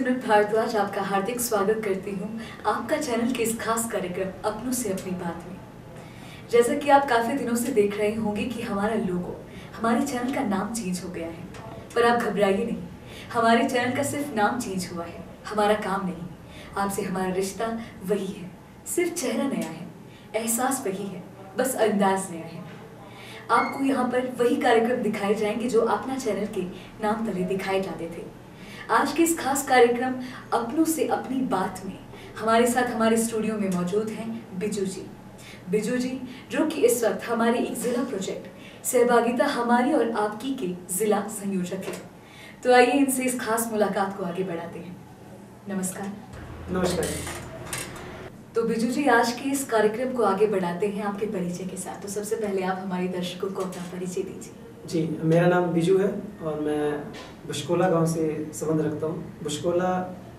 सुमित भारद्वाज आपका हार्दिक स्वागत करती हूँ आपका चैनल के इस खास कार्यक्रम अपनों से अपनी बात में। जैसा कि आप काफ़ी दिनों से देख रहे होंगे कि हमारा लोगो, हमारे चैनल का नाम चेंज हो गया है, पर आप घबराइए नहीं, हमारे चैनल का सिर्फ नाम चेंज हुआ है, हमारा काम नहीं। आपसे हमारा रिश्ता वही है, सिर्फ चेहरा नया है, एहसास वही है, बस अंदाज नया है। आपको यहाँ पर वही कार्यक्रम दिखाए जाएंगे जो अपना चैनल के नाम तले दिखाए जाते थे। आज के इस खास कार्यक्रम अपनों से अपनी बात में हमारे साथ हमारे स्टूडियो में मौजूद हैं बिजू जी। बिजू जी जो कि इस वक्त हमारे एक जिला प्रोजेक्ट सहभागिता हमारी और आपकी के जिला संयोजक है। तो आइए इनसे इस खास मुलाकात को आगे बढ़ाते हैं। नमस्कार। नमस्कार। तो बिजू जी आज के इस कार्यक्रम को आगे बढ़ाते हैं आपके परिचय के साथ। तो सबसे पहले आप हमारे दर्शकों को अपना परिचय दीजिए। जी, मेरा नाम बिजू है और मैं बुशकोला गांव से संबंध रखता हूँ। बुशकोला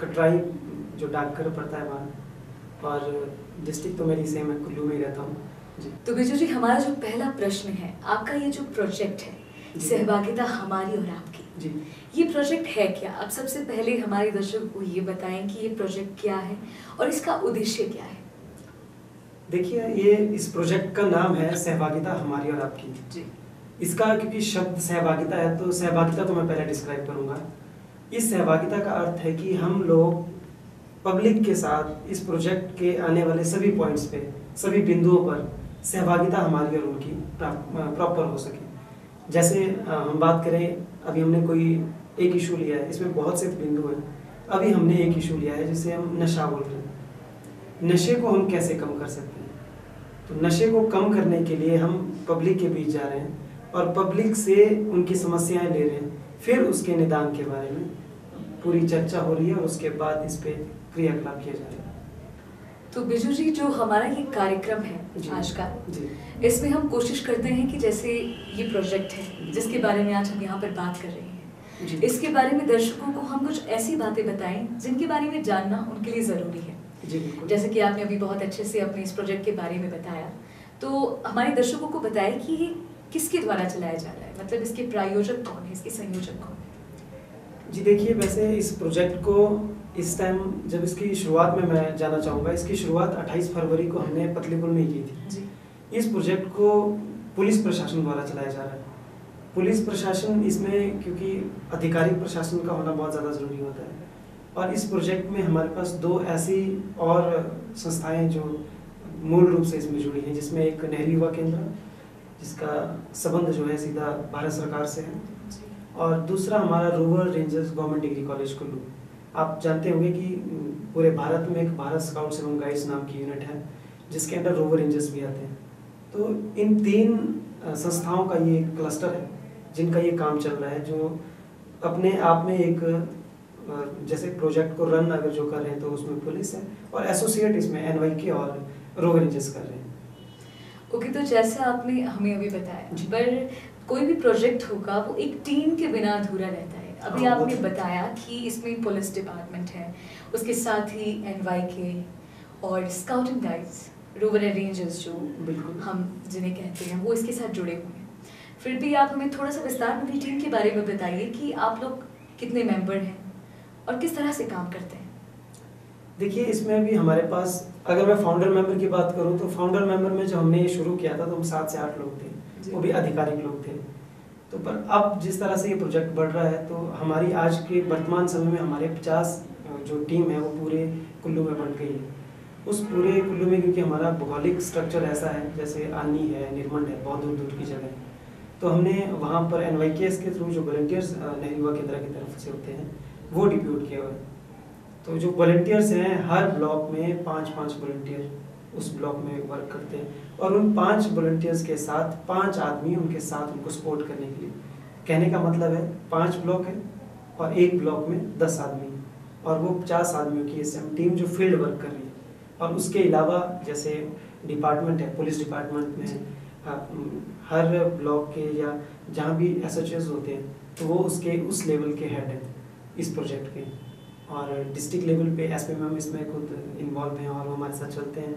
कटराई जो डाकघर पड़ता है वहाँ, और डिस्ट्रिक्ट तो मेरी सेम है, कुल्लू में ही रहता हूँ जी। तो बिजू जी हमारा जो पहला प्रश्न है, आपका ये जो प्रोजेक्ट है सहभागिता हमारी और आपकी जी, ये प्रोजेक्ट है क्या? आप सबसे पहले हमारे दर्शकों को ये बताएं कि ये प्रोजेक्ट क्या है और इसका उद्देश्य क्या है। देखिए, ये इस प्रोजेक्ट का नाम है सहभागिता हमारी और आपकी जी। इसका क्योंकि शब्द सहभागिता है तो सहभागिता तो मैं पहले डिस्क्राइब करूँगा। इस सहभागिता का अर्थ है कि हम लोग पब्लिक के साथ इस प्रोजेक्ट के आने वाले सभी पॉइंट्स पे, सभी बिंदुओं पर सहभागिता हमारी और उनकी प्रॉपर हो सके। जैसे हम बात करें, अभी हमने कोई एक इशू लिया है, इसमें बहुत से बिंदु हैं। अभी हमने एक इशू लिया है जिसे हम नशा बोल रहे हैं। नशे को हम कैसे कम कर सकते हैं? तो नशे को कम करने के लिए हम पब्लिक के बीच जा रहे हैं और पब्लिक से उनकी समस्याएं ले रहे हैं, फिर उसके निदान के बारे में पूरी चर्चा हो रही है और उसके बाद इस पे क्रियाकलाप किया जा रहा है। तो बिजू जी जो हमारा ये कार्यक्रम है आज का जी, इसमें हम कोशिश करते हैं कि जैसे ये प्रोजेक्ट है जिसके बारे में आज हम यहाँ पर बात कर रहे हैं जी, इसके बारे में दर्शकों को हम कुछ ऐसी बातें बताएं जिनके बारे में जानना उनके लिए ज़रूरी है। जी बिल्कुल। जैसे कि आपने अभी बहुत अच्छे से अपने इस प्रोजेक्ट के बारे में बताया, तो हमारे दर्शकों को बताएं कि ये किसके द्वारा चलाया जा रहा है, मतलब इसके प्रायोजक कौन है, इसके संयोजक कौन है? जी देखिए, वैसे इस प्रोजेक्ट को इस टाइम जब इसकी शुरुआत में मैं जाना चाहूँगा, इसकी शुरुआत 28 फरवरी को हमने पतलीपुर में की थी जी। इस प्रोजेक्ट को पुलिस प्रशासन द्वारा चलाया जा रहा है। पुलिस प्रशासन इसमें, क्योंकि आधिकारिक प्रशासन का होना बहुत ज़्यादा ज़रूरी होता है, और इस प्रोजेक्ट में हमारे पास दो ऐसी और संस्थाएं जो मूल रूप से इसमें जुड़ी हैं, जिसमें एक नेहरू युवा केंद्र जिसका संबंध जो है सीधा भारत सरकार से है, और दूसरा हमारा rural rangers government degree college Kullu. आप जानते होंगे कि पूरे भारत में एक भारत स्काउट्स एवं गाइड्स नाम की यूनिट है जिसके अंदर रूरल रेंजर्स भी आते हैं। तो इन तीन संस्थाओं का ये एक क्लस्टर है जिनका ये काम चल रहा है, जो अपने आप में एक जैसे प्रोजेक्ट को रन अगर जो कर रहे हैं तो उसमें पुलिस है और एसोसिएट इसमें एनवाईके और रूरल रेंजर्स कर रहे हैं। ओके, तो जैसा आपने हमें अभी बताया, पर कोई भी प्रोजेक्ट होगा वो एक टीम के बिना अधूरा रहता है। अभी आपने बताया कि इसमें पुलिस डिपार्टमेंट है, उसके साथ ही एनवाईके और scout and guides, rural rangers जो हम जिन्हें कहते हैं, वो इसके साथ जुड़े हुए हैं। फिर भी आप हमें थोड़ा सा विस्तार में भी टीम के बारे में बताइए कि आप लोग कितने मेंबर हैं और किस तरह से काम करते हैं। देखिए, इसमें भी हमारे पास, अगर मैं फाउंडर मेंबर की बात करूं तो फाउंडर मेंबर में जब हमने ये शुरू किया था तो हम 7 से 8 लोग थे, वो भी आधिकारिक लोग थे। तो पर अब जिस तरह से ये प्रोजेक्ट बढ़ रहा है तो हमारी आज के वर्तमान समय में हमारे 50 जो टीम है वो पूरे कुल्लू में बन गई है। उस पूरे कुल्लू में, क्योंकि हमारा भौगोलिक स्ट्रक्चर ऐसा है, जैसे आनी है, निर्मंड है, बहुत दूर दूर की जगह है, तो हमने वहाँ पर एनवाईकेएस के थ्रू जो वॉलंटियर्स नेहरू युवा केंद्र की तरफ से होते हैं वो डिप्यूट किए हुए हैं। तो जो वॉलंटियर्स हैं, हर ब्लॉक में 5-5 वॉलंटियर उस ब्लॉक में वर्क करते हैं, और उन 5 वॉलंटियर्स के साथ 5 आदमी उनके साथ उनको सपोर्ट करने के लिए। कहने का मतलब है 5 ब्लॉक है और एक ब्लॉक में 10 आदमी, और वो 50 आदमियों की एसएम टीम जो फील्ड वर्क कर रही है। और उसके अलावा जैसे डिपार्टमेंट है, पुलिस डिपार्टमेंट में हर ब्लॉक के या जहाँ भी एसएचओज होते हैं तो वो उसके उस लेवल के हेड हैं इस प्रोजेक्ट के, और डिस्ट्रिक्ट लेवल पे एसपी मैम इसमें खुद इन्वॉल्व हैं और वो हमारे साथ चलते हैं,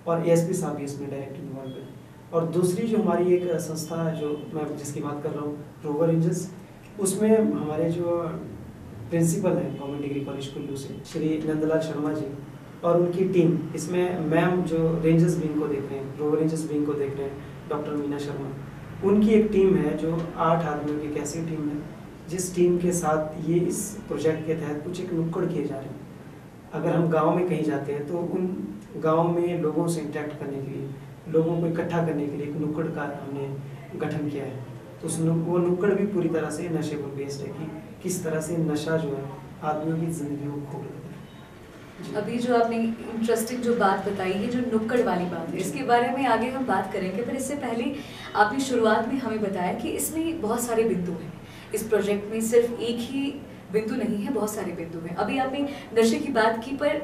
और एएसपी साहब भी इसमें डायरेक्ट इन्वॉल्व हैं। और दूसरी जो हमारी एक संस्था है जो मैं जिसकी बात कर रहा हूँ, रूरल रेंजर्स, उसमें हमारे जो प्रिंसिपल हैं गवर्नमेंट डिग्री कॉलेज कुल्लू से, श्री नंदलाल शर्मा जी, और उनकी टीम, इसमें मैम जो रेंजर्स विंग को देख रहे हैं, रोवर रेंजर्स विंग को देख रहे हैं, डॉक्टर मीना शर्मा, उनकी एक टीम है जो 8 आदमियों की एक ऐसी टीम है जिस टीम के साथ ये इस प्रोजेक्ट के तहत कुछ एक नुक्कड़ किए जा रहे हैं। अगर हम गांव में कहीं जाते हैं तो उन गांव में लोगों से इंटरेक्ट करने के लिए, लोगों को इकट्ठा करने के लिए एक नुक्कड़ का हमने गठन किया है। तो वो नुक्कड़ भी पूरी तरह से नशे पर बेस्ड है कि किस तरह से नशा जो है आदमियों की ज़िंदगी को खो लेता है। अभी जो आपने इंटरेस्टिंग जो बात बताई है, जो नुक्कड़ वाली बात है, इसके बारे में आगे हम बात करेंगे, पर इससे पहले आपने शुरुआत में हमें बताया कि इसमें बहुत सारे बिंदु हैं। इस प्रोजेक्ट में सिर्फ एक ही बिंदु नहीं है, बहुत सारे बिंदु हैं। अभी आपने नशे की बात की, पर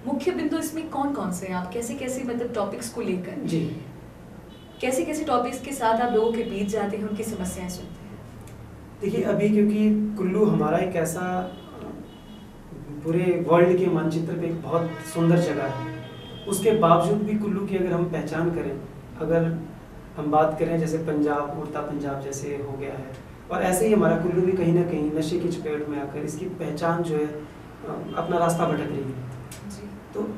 मुख्य बिंदु इसमें कौन कौन से हैं? आप कैसे कैसे मतलब टॉपिक्स को लेकर जी कैसे कैसे टॉपिक्स के साथ आप लोगों के बीच जाते हैं, उनकी समस्याएं सुनते हैं? देखिए, अभी क्योंकि कुल्लू हमारा एक ऐसा पूरे वर्ल्ड के मानचित्र पे एक बहुत सुंदर जगह है, उसके बावजूद भी कुल्लू की अगर हम पहचान करें, अगर हम बात करें जैसे पंजाब, उड़ता पंजाब जैसे हो गया है, और ऐसे ही हमारा कुल्लू भी कहीं ना कहीं नशे की चपेट में आकर इसकी पहचान जो है अपना रास्ता भटक रही है। तो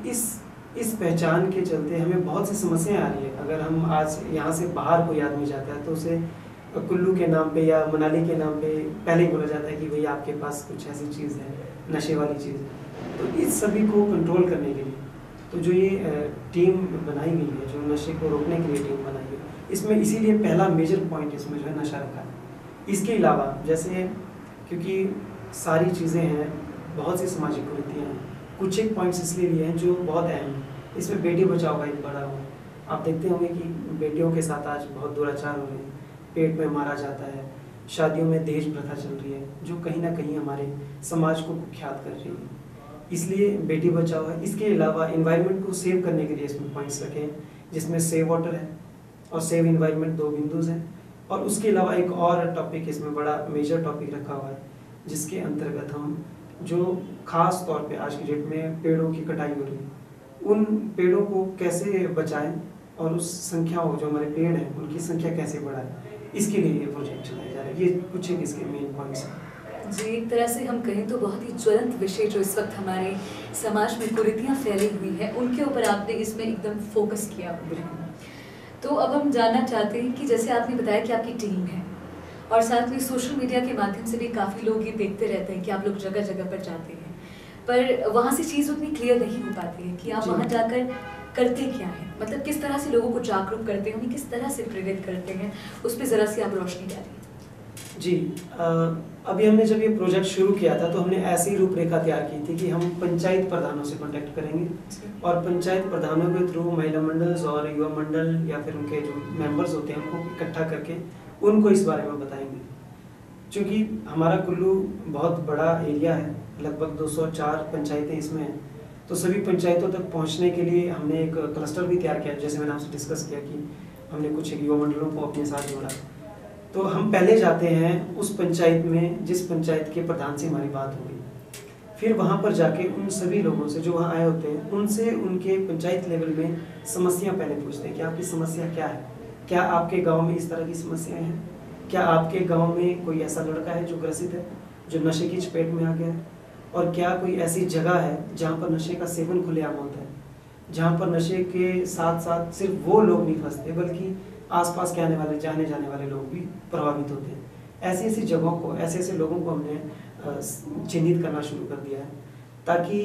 इस पहचान के चलते हमें बहुत सी समस्याएं आ रही है। अगर हम आज यहाँ से बाहर कोई आदमी जाता है तो उसे कुल्लू के नाम पे या मनाली के नाम पे पहले ही बोला जाता है कि भैया आपके पास कुछ ऐसी चीज़ है, नशे वाली चीज़ है। तो इस सभी को कंट्रोल करने के लिए तो जो ये टीम बनाई गई है, जो नशे को रोकने के लिए टीम बनाई है, इसमें इसीलिए पहला मेजर पॉइंट इसमें जो है नशा रखा है। इसके अलावा जैसे क्योंकि सारी चीज़ें हैं, बहुत सी सामाजिक कुरीतियाँ हैं, कुछ एक पॉइंट्स इसलिए लिए हैं जो बहुत अहम है। इसमें बेटी बचाओ का एक बड़ा हो, आप देखते होंगे कि बेटियों के साथ आज बहुत दुराचार हो रहे हैं, पेट में मारा जाता है, शादियों में दहेज प्रथा चल रही है, जो कहीं ना कहीं हमारे समाज को कुख्यात कर रही है। इसलिए बेटी बचाओ है। इसके अलावा इन्वायरमेंट को सेव करने के लिए इसमें पॉइंट्स रखे हैं, जिसमें सेव वाटर है और सेव इन्वायरमेंट 2 बिंदुज हैं। और उसके अलावा एक और टॉपिक इसमें बड़ा मेजर टॉपिक रखा हुआ है, जिसके अंतर्गत हम जो खास तौर पे आज की डेट में पेड़ों की कटाई हो रही है, उन पेड़ों को कैसे बचाएं और उस संख्याओं जो हमारे पेड़ हैं उनकी संख्या कैसे बढ़ाएं, इसके लिए ये प्रोजेक्ट चलाया जा रहा है। ये कुछ एक इसके मेन पॉइंट्स हैं। जी, एक तरह से हम कहें तो बहुत ही ज्वलंत विषय जो इस वक्त हमारे समाज में कुरीतियाँ फैली हुई हैं, उनके ऊपर आपने इसमें एकदम फोकस किया। तो अब हम जानना चाहते हैं कि जैसे आपने बताया कि आपकी टीम है और साथ में सोशल मीडिया के माध्यम से भी काफ़ी लोग ये देखते रहते हैं कि आप लोग जगह जगह पर जाते हैं, पर वहाँ से चीज़ उतनी क्लियर नहीं हो पाती है कि आप वहाँ जाकर करते क्या हैं, मतलब किस तरह से लोगों को जागरूक करते हैं, उन्हें किस तरह से प्रेरित करते हैं, उस पर ज़रा सी आप रोशनी डालिए। जी, अभी हमने जब ये प्रोजेक्ट शुरू किया था तो हमने ऐसी रूपरेखा तैयार की थी कि हम पंचायत प्रधानों से कॉन्टेक्ट करेंगे और पंचायत प्रधानों के थ्रू महिला मंडल और युवा मंडल या फिर उनके जो मेंबर्स होते हैं उनको इकट्ठा करके उनको इस बारे में बताएंगे। क्योंकि हमारा कुल्लू बहुत बड़ा एरिया है, लगभग 204 पंचायतें इसमें हैं, तो सभी पंचायतों तक पहुंचने के लिए हमने एक क्लस्टर भी तैयार किया, जैसे मैंने आपसे डिस्कस किया कि हमने कुछ एक युवा मंडलों को अपने साथ जोड़ा। तो हम पहले जाते हैं उस पंचायत में जिस पंचायत के प्रधान से हमारी बात हो गई, फिर वहाँ पर जाके उन सभी लोगों से जो वहाँ आए होते हैं उनसे उनके पंचायत लेवल में समस्या पहले पूछते हैं कि आपकी समस्या क्या है, क्या आपके गांव में इस तरह की समस्याएं हैं, क्या आपके गांव में कोई ऐसा लड़का है जो ग्रसित है, जो नशे की चपेट में आ गया है, और क्या कोई ऐसी जगह है जहाँ पर नशे का सेवन खुलेआम होता है, जहाँ पर नशे के साथ साथ सिर्फ वो लोग नहीं फंसते बल्कि आसपास के आने वाले जाने जाने वाले लोग भी प्रभावित होते हैं। ऐसी ऐसी जगहों को, ऐसे ऐसे लोगों को हमने चिन्हित करना शुरू कर दिया है ताकि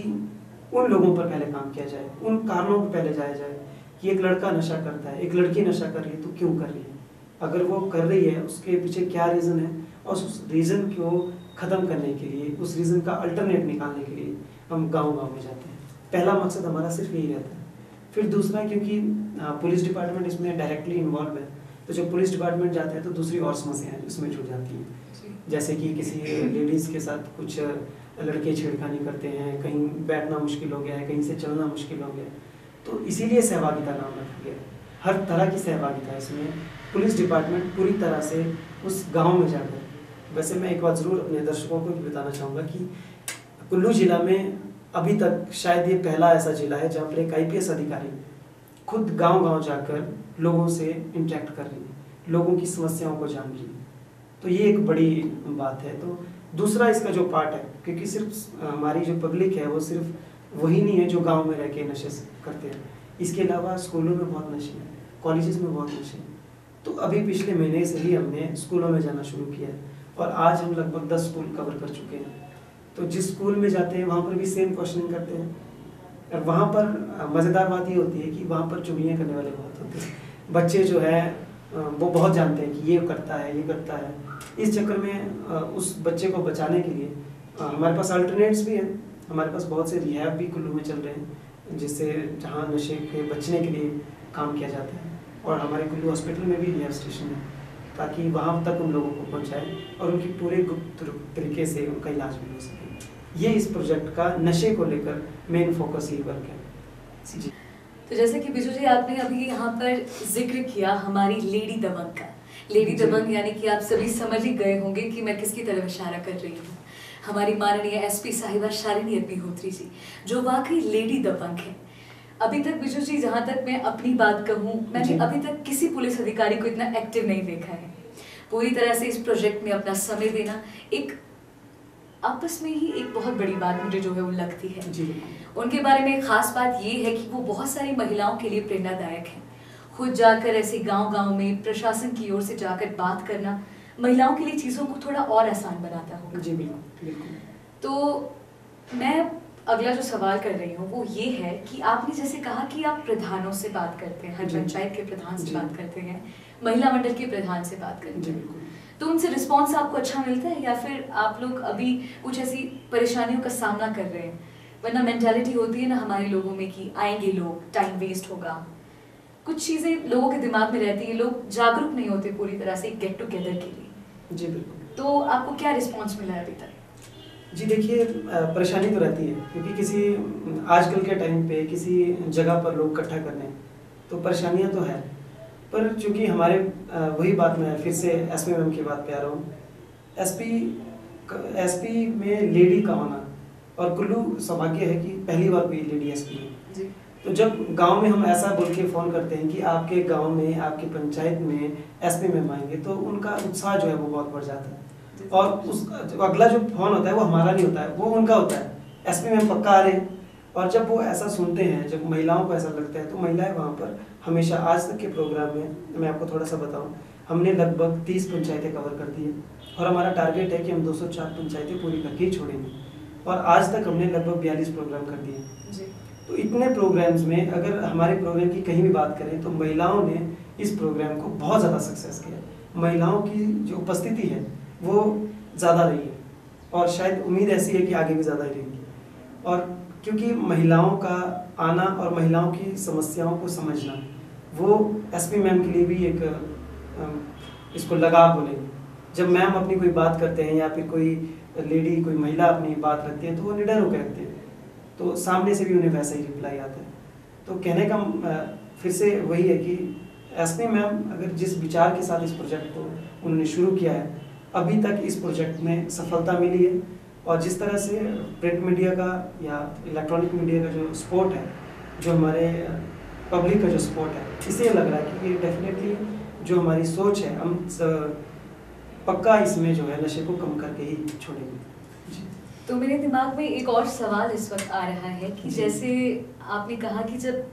उन लोगों पर पहले काम किया जाए, उन कारणों पर पहले जाया जाए कि एक लड़का नशा करता है, एक लड़की नशा कर रही है तो क्यों कर रही है, अगर वो कर रही है उसके पीछे क्या रीज़न है, और उस रीज़न को ख़त्म करने के लिए, उस रीज़न का अल्टरनेट निकालने के लिए हम गाँव-गाँव में जाते हैं। पहला मकसद हमारा सिर्फ यही रहता है। फिर दूसरा, क्योंकि पुलिस डिपार्टमेंट इसमें डायरेक्टली इन्वॉल्व है, तो जब पुलिस डिपार्टमेंट जाते हैं तो दूसरी और समस्याएं उसमें जुड़ जाती हैं, जैसे कि किसी लेडीज़ के साथ कुछ लड़के छेड़खानी करते हैं, कहीं बैठना मुश्किल हो गया है, कहीं से चलना मुश्किल हो गया है, तो इसीलिए सहभागिता नाम रखा गया। हर तरह की सहभागिता इसमें पुलिस डिपार्टमेंट पूरी तरह से उस गाँव में जाकर। वैसे मैं एक बात ज़रूर अपने दर्शकों को भी बताना चाहूँगा कि कुल्लू जिला में अभी तक शायद ये पहला ऐसा जिला है जहाँ पर एक IPS अधिकारी खुद गांव-गांव जाकर लोगों से इंटरेक्ट कर रही है, लोगों की समस्याओं को जान रही है। तो ये एक बड़ी बात है। तो दूसरा इसका जो पार्ट है, क्योंकि सिर्फ हमारी जो पब्लिक है वो सिर्फ वही नहीं है जो गांव में रह के नशे करते हैं, इसके अलावा स्कूलों में बहुत नशे हैं, कॉलेजेस में बहुत नशे हैं। तो अभी पिछले महीने से ही हमने स्कूलों में जाना शुरू किया है और आज हम लगभग 10 स्कूल कवर कर चुके हैं। तो जिस स्कूल में जाते हैं वहाँ पर भी सेम क्वेश्चनिंग करते हैं और वहाँ पर मज़ेदार बात ये होती है कि वहाँ पर चुगलियाँ करने वाले बहुत होते हैं। बच्चे जो है वो बहुत जानते हैं कि ये करता है, ये करता है। इस चक्कर में उस बच्चे को बचाने के लिए हमारे पास अल्टरनेट्स भी हैं। हमारे पास बहुत से रिहैब भी कुल्लू में चल रहे हैं, जिससे जहाँ नशे के बचने के लिए काम किया जाता है। और हमारे कुल्लू हॉस्पिटल में भी रिहैब स्टेशन है, ताकि वहाँ तक उन लोगों को पहुँचाए और उनकी पूरे गुप्त तरीके से उनका इलाज भी हो सके। ये इस प्रोजेक्ट का नशे को लेकर मेन फोकस ही वर्क है जी। तो जैसे कि बिजू जी आपने अभी यहाँ पर जिक्र किया हमारी लेडी दबंग का। लेडी दबंग यानी कि आप सभी समझ ही गए होंगे कि मैं किसकी तरफ इशारा कर रही हूँ। हमारी माननीय एसपी साहिबा शालिनी अग्निहोत्री जी, जो वाकई लेडी दबंग है। अभी तक बिजू जी, जहाँ तक मैं अपनी बात कहूँ, मैंने अभी तक किसी पुलिस अधिकारी को इतना एक्टिव नहीं देखा है। पूरी तरह से इस प्रोजेक्ट में अपना समय देना एक आपस में ही एक बहुत बड़ी बात मुझे जो है वो लगती है जी। उनके बारे में खास बात ये है कि वो बहुत सारी महिलाओं के लिए प्रेरणादायक हैं। खुद जाकर ऐसे गांव-गांव में प्रशासन की ओर से जाकर बात करना महिलाओं के लिए चीज़ों को थोड़ा और आसान बनाता होगा। जी बिल्कुल। तो मैं अगला जो सवाल कर रही हूँ वो ये है कि आपने जैसे कहा कि आप प्रधानों से बात करते हैं, हर पंचायत के प्रधान से बात करते हैं, महिला मंडल के प्रधान से बात करते हैं, तो उनसे रिस्पॉन्स आपको अच्छा मिलता है या फिर आप लोग अभी कुछ ऐसी परेशानियों का सामना कर रहे हैं? वरना मेंटालिटी होती है ना हमारे लोगों में कि आएंगे लोग, टाइम वेस्ट होगा, कुछ चीज़ें लोगों के दिमाग में रहती है, लोग जागरूक नहीं होते पूरी तरह से गेट टुगेदर के लिए। जी बिल्कुल। तो आपको क्या रिस्पॉन्स मिला है अभी तक? जी देखिए, परेशानी तो रहती है, क्योंकि किसी आजकल के टाइम पे किसी जगह पर लोग इकट्ठा करने तो परेशानियां तो है, पर चूंकि हमारे वही बात में फिर से एसपी मैम की बात पे आ रहा हूँ। एसपी में लेडी का होना, और कुल्लू सौभाग्य है कि पहली बार कोई लेडी एसपी है। तो जब गांव में हम ऐसा बोल के फ़ोन करते हैं कि आपके गांव में, आपकी पंचायत में एसपी मैम आएंगे, तो उनका उत्साह जो है वो बहुत बढ़ जाता है। और उस अगला जो फोन होता है वो हमारा नहीं होता है, वो उनका होता है, एसपी मैम पक्का आ रहे हैं। और जब वो ऐसा सुनते हैं, जब महिलाओं को ऐसा लगता है, तो महिलाएं वहाँ पर हमेशा, आज तक के प्रोग्राम में मैं आपको थोड़ा सा बताऊँ, हमने लगभग 30 पंचायतें कवर कर दी हैं और हमारा टारगेट है कि हम 204 पंचायतें पूरी करके ही छोड़ेंगे। और आज तक हमने लगभग 42 प्रोग्राम कर दिए। तो इतने प्रोग्राम्स में अगर हमारे प्रोग्राम की कहीं भी बात करें तो महिलाओं ने इस प्रोग्राम को बहुत ज़्यादा सक्सेस किया। महिलाओं की जो उपस्थिति है वो ज़्यादा रही है और शायद उम्मीद ऐसी है कि आगे भी ज़्यादा ही रहेगी। और क्योंकि महिलाओं का आना और महिलाओं की समस्याओं को समझना, वो एसपी मैम के लिए भी एक इसको लगाव बोलेंगे। जब मैम अपनी कोई बात करते हैं या फिर कोई लेडी, कोई महिला अपनी बात रखती है, तो वो निडर होकर रखते हैं, तो सामने से भी उन्हें वैसा ही रिप्लाई आता है। तो कहने का फिर से वही है कि एसपी मैम अगर जिस विचार के साथ इस प्रोजेक्ट को उन्होंने शुरू किया है, अभी तक इस प्रोजेक्ट में सफलता मिली है। और जिस तरह से प्रिंट मीडिया का या इलेक्ट्रॉनिक मीडिया का जो सपोर्ट है, जो हमारे पब्लिक का जो सपोर्ट है, इससे लग रहा है कि डेफिनेटली जो हमारी सोच है, हम पक्का इसमें जो है नशे को कम करके ही छोड़ेंगे। तो मेरे दिमाग में एक और सवाल इस वक्त आ रहा है कि जैसे आपने कहा कि जब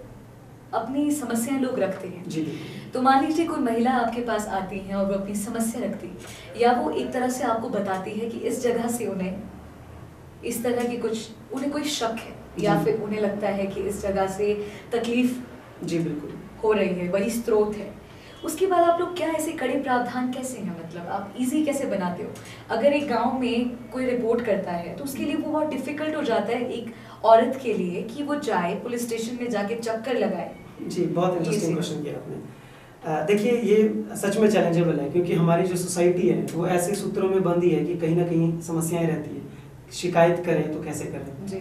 अपनी समस्याएं लोग रखते हैं, जी, तो मान लीजिए कोई महिला आपके पास आती है और वो अपनी समस्या रखती है, या वो एक तरह से आपको बताती है कि इस जगह से उन्हें इस तरह की कुछ, उन्हें कोई शक है या फिर उन्हें लगता है कि इस जगह से तकलीफ जी बिल्कुल हो रही है, वही स्रोत है। उसके बाद आप लोग क्या ऐसे कड़े प्रावधान कैसे हैं, मतलब आप इजी कैसे बनाते हो? अगर एक गांव में कोई रिपोर्ट करता है तो उसके लिए वो बहुत डिफिकल्ट हो जाता है एक औरत के लिए कि वो जाए पुलिस स्टेशन में जाके चक्कर लगाए। जी, बहुत इंटरेस्टिंग क्वेश्चन किया आपने। देखिए, ये सच में चैलेंजेबल है, क्योंकि हमारी जो सोसाइटी है वो ऐसे सूत्रों में बंधी है कि कहीं ना कहीं समस्याएं रहती है। शिकायत करें तो कैसे करें? जी।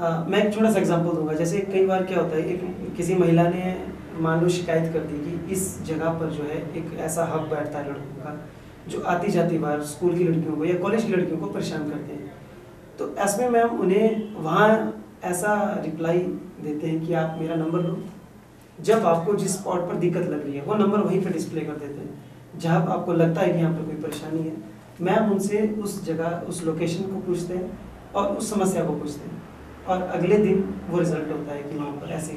मैं एक छोटा सा एग्जांपल दूंगा। जैसे कई बार क्या होता है, किसी महिला ने मान लो शिकायत कर दी कि इस जगह पर जो है एक ऐसा हब बैठता है लड़कों का, जो आती जाती बार स्कूल की लड़कियों को या कॉलेज की लड़कियों को परेशान करते हैं। तो ऐसे में हम उन्हें वहाँ ऐसा रिप्लाई देते हैं कि आप मेरा नंबर लो, जब आपको जिस स्पॉट पर दिक्कत लग रही है वो नंबर वहीं पर डिस्प्ले कर देते हैं। जब आपको लगता है कि यहाँ पर कोई परेशानी है, मैम उनसे उस जगह उस लोकेशन को पूछते हैं और उस समस्या को पूछते हैं और अगले दिन वो रिजल्ट होता है कि वहाँ पर ऐसे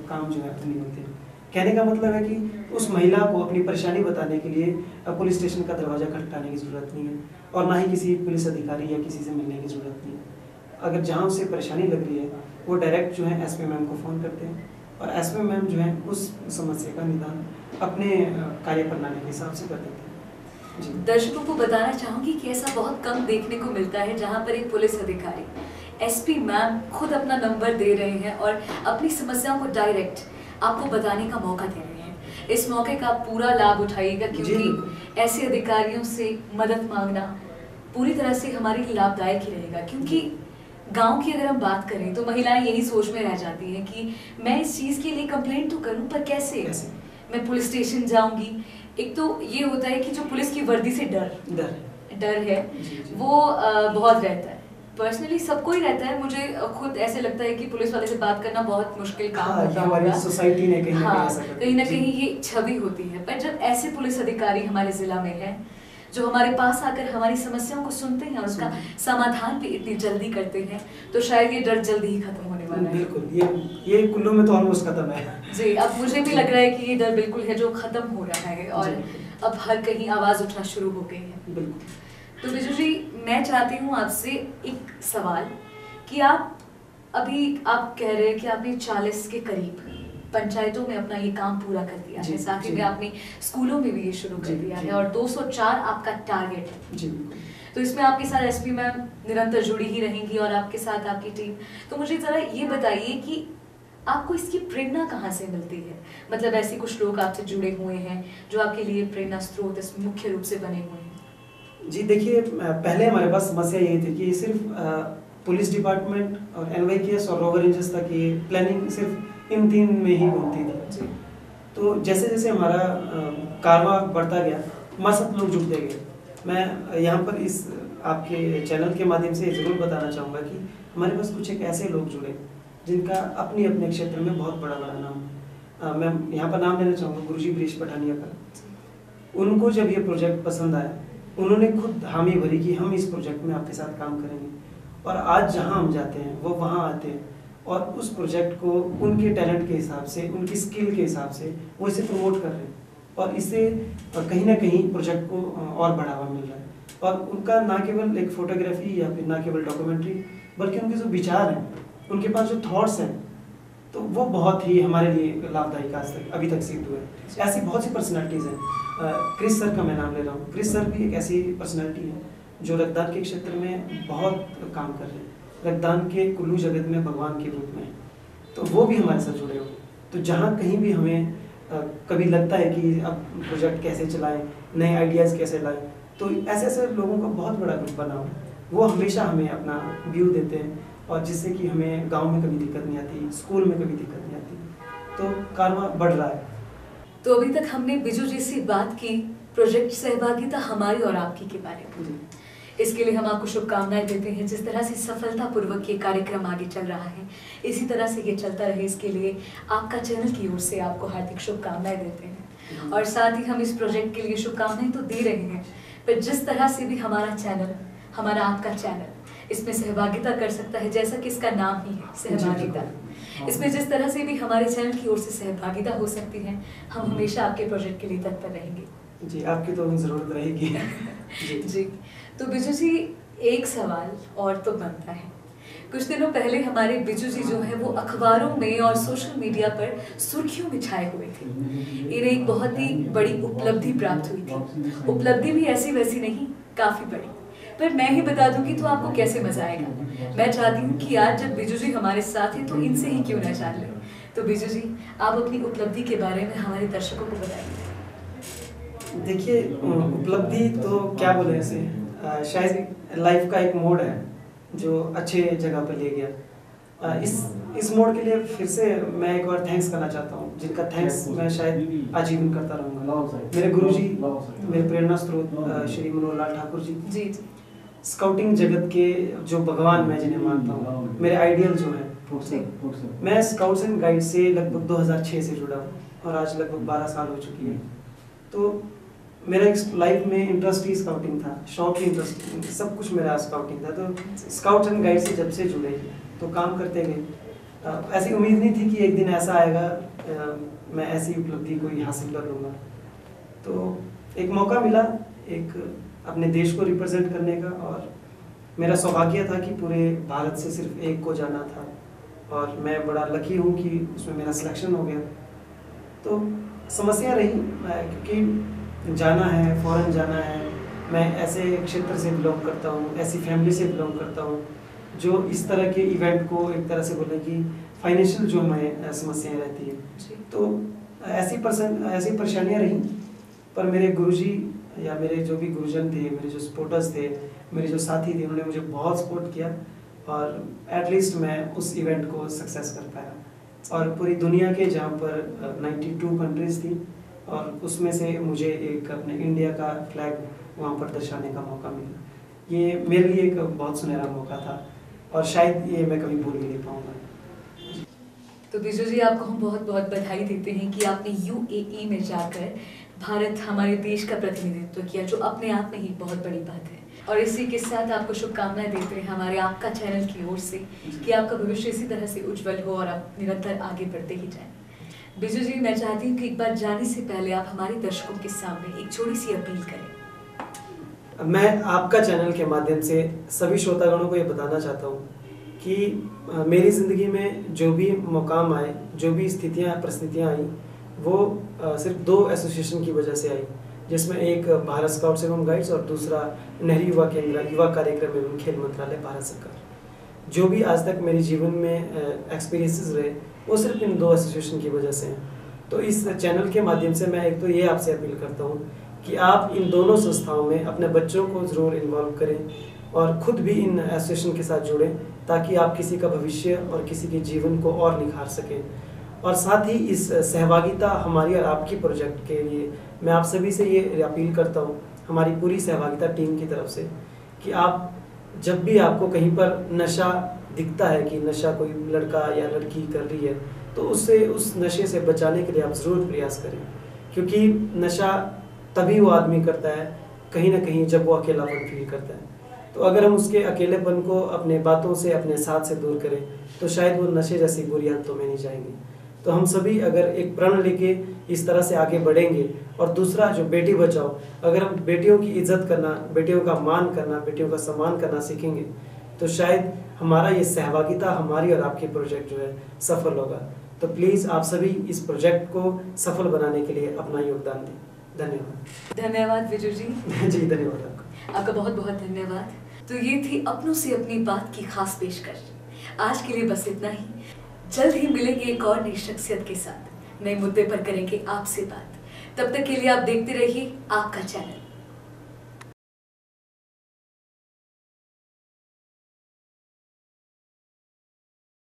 काम जो है नहीं होते हैं। कहने का मतलब है कि उस महिला को अपनी परेशानी बताने के लिए पुलिस स्टेशन का दरवाज़ा खटखटाने की ज़रूरत नहीं है और ना ही किसी पुलिस अधिकारी या किसी से मिलने की ज़रूरत नहीं है। अगर जहाँ उसे परेशानी लग रही है वो डायरेक्ट जो है एसपी मैम को फ़ोन करते हैं और एसपी मैम जो है उस समस्या का निदान अपने कार्य प्रणाली के हिसाब से कर देते हैं। दर्शकों को बताना चाहूंगी कि ऐसा बहुत कम देखने को मिलता है जहां पर एक पुलिस अधिकारी एसपी मैम खुद अपना नंबर दे रहे हैं और अपनी समस्याओं को डायरेक्ट आपको बताने का मौका दे रहे हैं। इस मौके का पूरा लाभ उठाइएगा क्योंकि ऐसे अधिकारियों से मदद मांगना पूरी तरह से हमारे लिए लाभदायक ही रहेगा। क्योंकि गांव की अगर हम बात करें तो महिलाएं यही सोच में रह जाती हैं कि मैं इस चीज़ के लिए कंप्लेंट तो करूं पर कैसे मैं पुलिस स्टेशन जाऊंगी। एक तो ये होता है कि जो पुलिस की वर्दी से डर है वो बहुत रहता है। पर्सनली सबको ही रहता है, मुझे खुद ऐसे लगता है कि पुलिस वाले से बात करना बहुत मुश्किल काम होता है। सोसाइटी ने कहीं ना कहीं ये छवि होती है। पर जब ऐसे पुलिस अधिकारी हमारे जिला में हैं जो हमारे पास आकर हमारी समस्याओं को सुनते हैं और उसका समाधान भी इतनी जल्दी करते हैं तो शायद ये डर जल्दी ही खत्म होने वाला है। बिल्कुल, ये कुल्लू में तो ऑलमोस्ट खत्म है। जी, अब मुझे भी लग रहा है कि ये डर बिल्कुल है जो खत्म हो रहा है और अब हर कहीं आवाज उठना शुरू हो गई है। बिल्कुल। तो बिजू जी, मैं चाहती हूँ आपसे एक सवाल कि आप कह रहे हैं कि आपने 40 के करीब पंचायतों में अपना ये काम पूरा कर दिया है, साथ ही में आपने स्कूलों में भी ये शुरू कर दिया है और 204 आपका टारगेट है जी। तो इसमें आपके साथ एसपी मैम निरंतर जुड़ी ही रहेंगी और आपके साथ आपकी टीम। तो मुझे जरा ये बताइए कि आपको इसकी प्रेरणा कहाँ से मिलती है? मतलब ऐसे कुछ लोग आपसे जुड़े हुए हैं जो आपके लिए प्रेरणा स्रोत मुख्य रूप से बने हुए हैं। जी देखिए, पहले हमारे पास समस्या यही थी कि सिर्फ पुलिस डिपार्टमेंट और एनवाईकेएस और रोवर रेंजर्स तक ये प्लानिंग सिर्फ इन 3 में ही होती थी। तो जैसे जैसे हमारा कारवा बढ़ता गया, हमारे साथ लोग जुड़ते गए। मैं यहाँ पर इस आपके चैनल के माध्यम से ज़रूर बताना चाहूँगा कि हमारे पास कुछ एक ऐसे लोग जुड़े जिनका अपने अपने क्षेत्र में बहुत बड़ा नाम है। मैं यहाँ पर नाम लेना चाहूँगा गुरुजी ब्रीश पठानिया का। उनको जब ये प्रोजेक्ट पसंद आया, उन्होंने खुद हामी भरी कि हम इस प्रोजेक्ट में आपके साथ काम करेंगे और आज जहाँ हम जाते हैं वो वहाँ आते हैं और उस प्रोजेक्ट को उनके टैलेंट के हिसाब से, उनकी स्किल के हिसाब से वो इसे प्रमोट कर रहे हैं और इससे कहीं ना कहीं प्रोजेक्ट को और बढ़ावा मिल रहा है। और उनका ना केवल एक फोटोग्राफी या फिर ना केवल डॉक्यूमेंट्री, बल्कि उनके जो विचार हैं, उनके पास जो थॉट्स हैं, तो वो बहुत ही हमारे लिए लाभदायक आज तक अभी तक सिद्ध हुए। ऐसी बहुत सी पर्सनैलिटीज़ हैं। क्रिस सर का मैं नाम ले रहा हूँ। क्रिस सर भी एक ऐसी पर्सनैलिटी है जो रक्तदान के क्षेत्र में बहुत काम कर रहे हैं, रक्तदान के कुल्लू जगत में भगवान के रूप में, तो वो भी हमारे साथ जुड़े हुए। तो जहाँ कहीं भी हमें कभी लगता है कि अब प्रोजेक्ट कैसे चलाएं, नए आइडियाज़ कैसे लाएं, तो ऐसे ऐसे लोगों का बहुत बड़ा ग्रुप बना हुआ, वो हमेशा हमें अपना व्यू देते हैं और जिससे कि हमें गांव में कभी दिक्कत नहीं आती, स्कूल में कभी दिक्कत नहीं आती, तो कारवा बढ़ रहा है। तो अभी तक हमने बिजू जी से बात की प्रोजेक्ट सहभागिता हमारी और आपकी के बारे में। इसके लिए हम आपको शुभकामनाएं देते हैं। जिस तरह से सफलतापूर्वक ये कार्यक्रम आगे चल रहा है, इसी तरह से ये चलता रहे, इसके लिए आपका चैनल की ओर से आपको हार्दिक शुभकामनाएं देते हैं। और साथ ही हम इस प्रोजेक्ट के लिए शुभकामनाएं तो दे रहे हैं, पर जिस तरह से भी हमारा चैनल, हमारा आपका चैनल इसमें सहभागिता कर सकता है, जैसा कि इसका नाम ही है सहभागिता, इसमें जिस तरह से भी हमारे चैनल की ओर से सहभागिता हो सकती है, हम हमेशा आपके प्रोजेक्ट के लिए तत्पर रहेंगे। जी, आपकी तो ज़रूरत रहेगी। जी, तो बिजू जी, एक सवाल और तो बनता है। कुछ दिनों पहले हमारे बिजू जी जो है वो अखबारों में और सोशल मीडिया पर सुर्खियों में छाए हुए थे। इन्हें एक बहुत ही बड़ी उपलब्धि प्राप्त हुई थी। उपलब्धि भी ऐसी वैसी नहीं, काफ़ी बड़ी। पर मैं ही बता दूंगी तो आपको कैसे मजा आएगा। मैं चाहती हूँ कि आज जब बिजू जी हमारे साथ हैं तो इनसे ही क्यों ना जान लें। तो बिजू जी, आप अपनी उपलब्धि के बारे में हमारे दर्शकों को बताइए। देखिए, उपलब्धि तो क्या बोले ऐसे, शायद लाइफ का एक मोड़ है जो अच्छे जगह पर ले गया। इस मोड़ के लिए फिर से मैं एक बार थैंक्स करना चाहता हूँ, जिनका थैंक्स मैं शायद आजीवन करता रहूँगा। मेरे गुरुजी, मेरे प्रेरणा स्रोत श्री मनोहर लाल ठाकुर जी, स्काउटिंग जगत के जो भगवान मैं जिन्हें मानता हूँ, मेरे आइडियल जो है। मैं स्काउट्स एंड गाइड से लगभग 2006 से जुड़ा हूँ और आज लगभग 12 साल हो चुकी है। तो मेरा एक लाइफ में इंटरेस्ट ही स्काउटिंग था, शौक ही इंटरेस्ट, सब कुछ मेरा स्काउटिंग था। तो स्काउट एंड गाइड से जब से जुड़े तो काम करते गए। ऐसी उम्मीद नहीं थी कि एक दिन ऐसा आएगा मैं ऐसी उपलब्धि कोई हासिल कर लूँगा। तो एक मौका मिला एक अपने देश को रिप्रेजेंट करने का, और मेरा सौभाग्य था कि पूरे भारत से सिर्फ एक को जाना था, और मैं बड़ा लकी हूँ कि उसमें मेरा सिलेक्शन हो गया। तो समस्या रही क्योंकि जाना है, फॉरेन जाना है, मैं ऐसे क्षेत्र से बिलोंग करता हूँ, ऐसी फैमिली से बिलोंग करता हूँ जो इस तरह के इवेंट को एक तरह से बोले कि फाइनेंशियल जो हमें समस्याएं रहती है, तो ऐसी परेशानियाँ रहीं। पर मेरे गुरुजी या मेरे जो भी गुरुजन थे, मेरे जो सपोर्टर्स थे, मेरे जो साथी थे, उन्होंने मुझे बहुत सपोर्ट किया, और एटलीस्ट मैं उस इवेंट को सक्सेस कर पाया। और पूरी दुनिया के जहाँ पर 92 कंट्रीज थी, और उसमें से मुझे एक अपने इंडिया का फ्लैग वहाँ पर दर्शाने का मौका मिला। ये मेरे लिए एक बहुत सुनहरा मौका था, और शायद ये मैं कभी भूल भी नहीं पाऊँगा। तो बिजू जी, आपको हम बहुत बहुत बधाई देते हैं कि आपने यूएई में जाकर भारत, हमारे देश का प्रतिनिधित्व किया, जो अपने आप में ही बहुत बड़ी बात है। और इसी के साथ आपको शुभकामनाएं देते हैं हमारे आपका चैनल की ओर से कि आपका भविष्य इसी तरह से उज्जवल हो और आप निरंतर आगे बढ़ते ही जाएं। बिजू जी, मैं चाहती हूँ कि एक बार जाने से पहले आप हमारे दर्शकों के सामने एक छोटी सी अपील करें। मैं आपका चैनल के माध्यम से सभी श्रोतागणों को ये बताना चाहता हूँ कि मेरी ज़िंदगी में जो भी मुकाम आए, जो भी स्थितियाँ परिस्थितियाँ आई, वो सिर्फ 2 एसोसिएशन की वजह से आई, जिसमें एक भारत स्काउट्स एवं गाइड्स और दूसरा नेहरू युवा केंद्र, युवा कार्यक्रम एवं खेल मंत्रालय, भारत सरकार। जो भी आज तक मेरे जीवन में एक्सपीरियंसेस रहे, वो सिर्फ इन 2 एसोसिएशन की वजह से हैं। तो इस चैनल के माध्यम से मैं एक तो ये आपसे अपील करता हूँ कि आप इन दोनों संस्थाओं में अपने बच्चों को ज़रूर इन्वॉल्व करें, और ख़ुद भी इन एसोसिएशन के साथ जुड़ें, ताकि आप किसी का भविष्य और किसी के जीवन को और निखार सकें। और साथ ही इस सहभागिता हमारी और आपकी प्रोजेक्ट के लिए मैं आप सभी से ये अपील करता हूँ, हमारी पूरी सहभागिता टीम की तरफ से, कि आप जब भी आपको कहीं पर नशा दिखता है कि नशा कोई लड़का या लड़की कर रही है, तो उससे उस नशे से बचाने के लिए आप ज़रूर प्रयास करें। क्योंकि नशा तभी वो आदमी करता है कहीं ना कहीं जब वो अकेलापन फील करता है। तो अगर हम उसके अकेलेपन को अपने बातों से, अपने साथ से दूर करें, तो शायद वो नशे जैसी बुरी आदतों में नहीं जाएंगे। तो हम सभी अगर एक प्रण लेके इस तरह से आगे बढ़ेंगे, और दूसरा जो बेटी बचाओ, अगर हम बेटियों की इज्जत करना, बेटियों का मान करना, बेटियों का सम्मान करना सीखेंगे, तो शायद हमारा ये सहभागिता, हमारी और आपकी प्रोजेक्ट जो है सफल होगा। तो प्लीज़ आप सभी इस प्रोजेक्ट को सफल बनाने के लिए अपना योगदान दें। धन्यवाद। धन्यवाद बिजू जी। जी धन्यवाद आपको। आपका बहुत बहुत धन्यवाद। तो ये थी अपनों से अपनी बात की खास पेशकश। आज के लिए बस इतना ही। जल्द ही मिलेंगे एक और नई शख्सियत के साथ, नए मुद्दे पर करेंगे आपसे बात। तब तक के लिए आप देखते रहिए आपका चैनल।